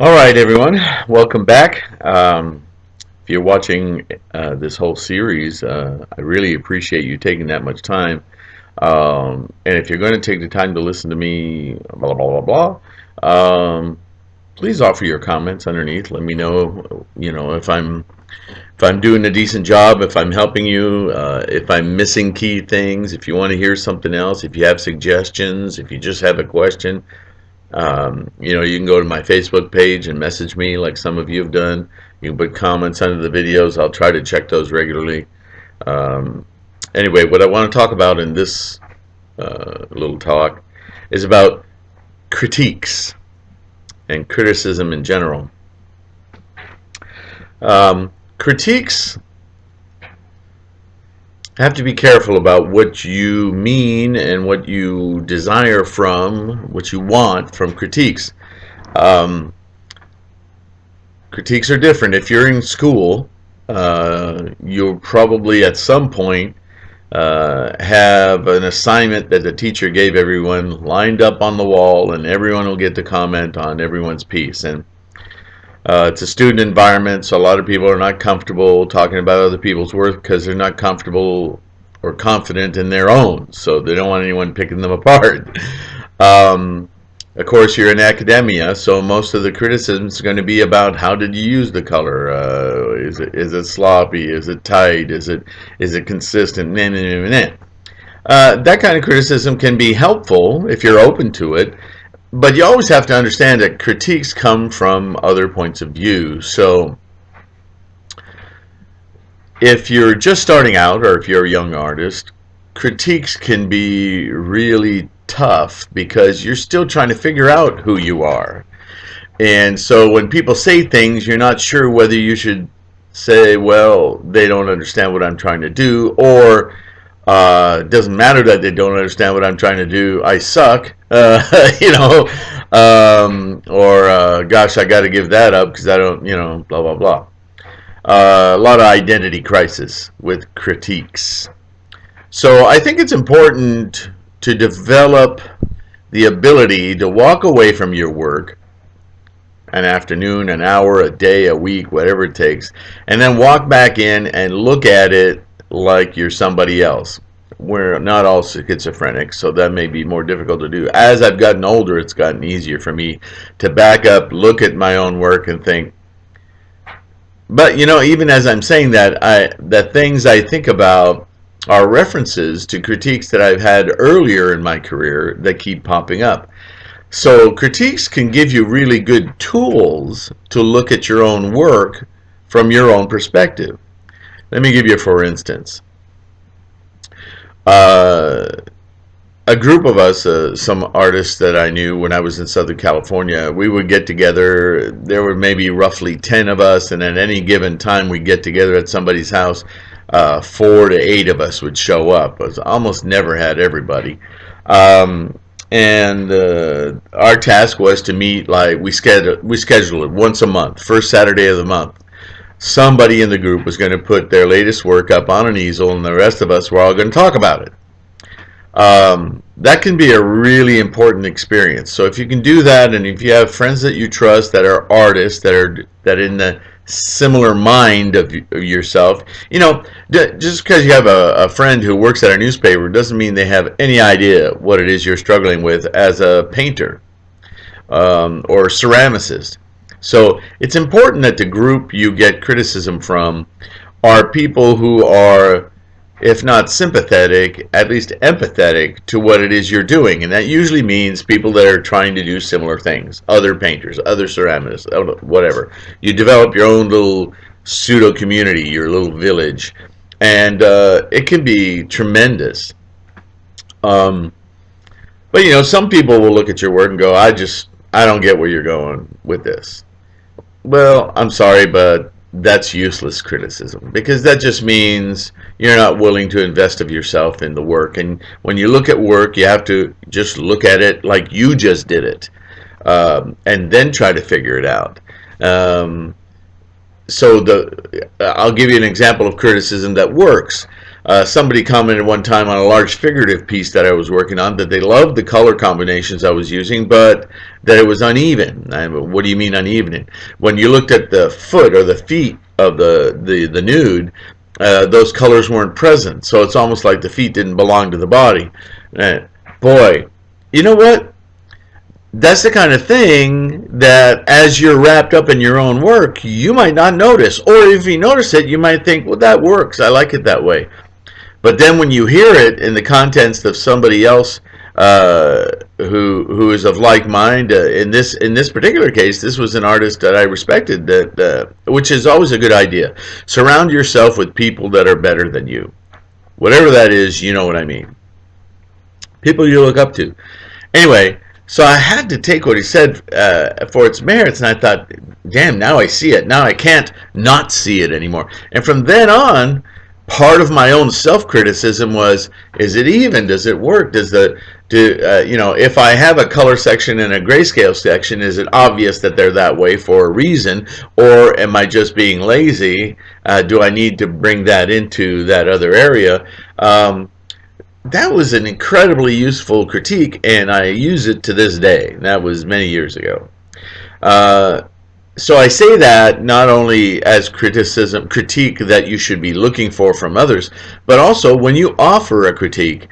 All right, everyone, welcome back. If you're watching this whole series, I really appreciate you taking that much time. And if you're going to take the time to listen to me, blah, blah, blah, blah, please offer your comments underneath. Let me know, if I'm doing a decent job, if I'm helping you, if I'm missing key things, if you want to hear something else, if you have suggestions, if you just have a question. You can go to my Facebook page and message me like some of you have done. You can put comments under the videos. I'll try to check those regularly. Um, anyway, what I want to talk about in this little talk is about critiques and criticism in general. Critiques have to be careful about what you mean and what you desire from, what you want from critiques. Um, Critiques are different. If you're in school, you'll probably at some point have an assignment that the teacher gave everyone lined up on the wall, and everyone will get to comment on everyone's piece. And it's a student environment, so a lot of people are not comfortable talking about other people's work because they're not comfortable or confident in their own, so they don't want anyone picking them apart. Um, of course, you're in academia, so most of the criticism is going to be about how did you use the color? Is it sloppy? Is it tight? Is it consistent? Nah, nah, nah, nah. That kind of criticism can be helpful if you're open to it, but you always have to understand that critiques come from other points of view. So if you're just starting out, or if you're a young artist, critiques can be really tough because you're still trying to figure out who you are. And so when people say things, you're not sure whether you should say, well, they don't understand what I'm trying to do, or it doesn't matter that they don't understand what I'm trying to do. I suck, or gosh, I got to give that up because I don't, blah, blah, blah. A lot of identity crisis with critiques. So I think it's important to develop the ability to walk away from your work an afternoon, an hour, a day, a week, whatever it takes, and then walk back in and look at it like you're somebody else. We're not all schizophrenic, so that may be more difficult to do. As I've gotten older, it's gotten easier for me to back up, look at my own work, and think. But even as I'm saying that, the things I think about are references to critiques that I've had earlier in my career that keep popping up. So critiques can give you really good tools to look at your own work from your own perspective. Let me give you, for instance, a group of us, some artists that I knew when I was in Southern California, we would get together. There were maybe roughly 10 of us, and at any given time we'd get together at somebody's house. 4 to 8 of us would show up. It almost never had everybody. And our task was to meet, like we scheduled it once a month, first Saturday of the month. Somebody in the group was going to put their latest work up on an easel, and the rest of us were all going to talk about it. That can be a really important experience. So if you can do that, and if you have friends that you trust that are artists, that are in the similar mind of yourself, just because you have a friend who works at a newspaper doesn't mean they have any idea what it is you're struggling with as a painter or ceramicist. So it's important that the group you get criticism from are people who are, if not sympathetic, at least empathetic to what it is you're doing. And that usually means people that are trying to do similar things, other painters, other ceramists, whatever. You develop your own little pseudo community, your little village, and it can be tremendous. But some people will look at your work and go, I don't get where you're going with this. Well, I'm sorry, but that's useless criticism, because that just means you're not willing to invest of yourself in the work. And when you look at work, you have to just look at it like you just did it, and then try to figure it out. I'll give you an example of criticism that works. Somebody commented one time on a large figurative piece that I was working on that they loved the color combinations I was using, but that it was uneven. What do you mean uneven? When you looked at the foot or the feet of the nude, those colors weren't present, so it's almost like the feet didn't belong to the body. Boy, you know what? That's the kind of thing that as you're wrapped up in your own work, you might not notice. Or if you notice it, you might think, well, that works. I like it that way. But then when you hear it in the context of somebody else who is of like mind, in this particular case, this was an artist that I respected, which is always a good idea. Surround yourself with people that are better than you. Whatever that is, you know what I mean. People you look up to. Anyway, so I had to take what he said for its merits, and I thought, damn, now I see it. Now I can't not see it anymore. And from then on, part of my own self-criticism was, is it even? Does it work? If I have a color section and a grayscale section, is it obvious that they're that way for a reason? Or am I just being lazy? Do I need to bring that into that other area? That was an incredibly useful critique, and I use it to this day. That was many years ago. So I say that not only as critique that you should be looking for from others, but also when you offer a critique,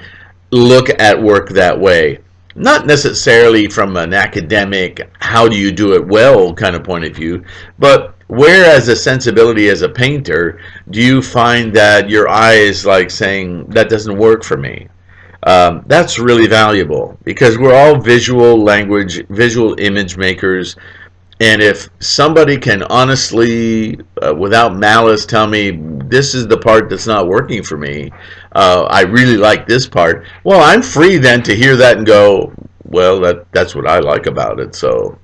look at work that way. Not necessarily from an academic, how do you do it well kind of point of view, but where as a sensibility as a painter, do you find that your eye is like saying, that doesn't work for me? That's really valuable because we're all visual image makers. And if somebody can honestly, without malice, tell me this is the part that's not working for me, I really like this part, well, I'm free then to hear that and go, well, that's what I like about it. So,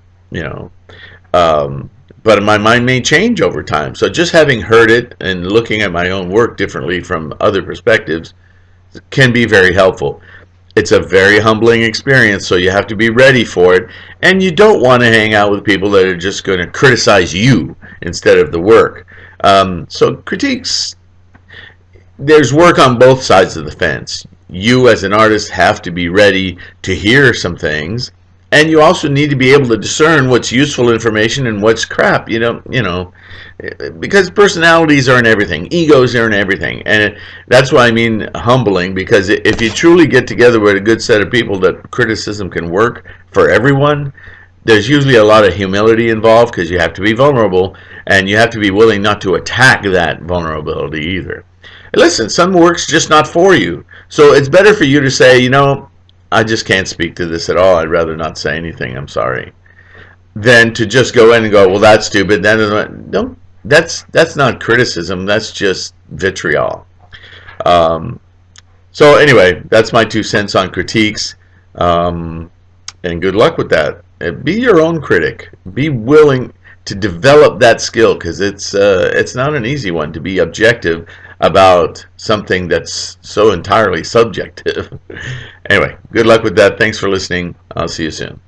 but my mind may change over time. So just having heard it and looking at my own work differently from other perspectives can be very helpful. It's a very humbling experience, so you have to be ready for it. And you don't want to hang out with people that are just going to criticize you instead of the work. So critiques, there's work on both sides of the fence. You as an artist have to be ready to hear some things, and you also need to be able to discern what's useful information and what's crap. Because personalities are in everything, egos are in everything, and that's why I mean humbling. Because if you truly get together with a good set of people that criticism can work for everyone, there's usually a lot of humility involved because you have to be vulnerable and you have to be willing not to attack that vulnerability either. Listen, some work's just not for you, so it's better for you to say, I just can't speak to this at all. I'd rather not say anything. I'm sorry. Than to just go in and go, well, that's stupid. Don't. That's not criticism. That's just vitriol. So anyway, that's my 2 cents on critiques. And good luck with that. Be your own critic. Be willing to develop that skill because it's not an easy one to be objective about something that's so entirely subjective. Anyway, good luck with that. Thanks for listening. I'll see you soon.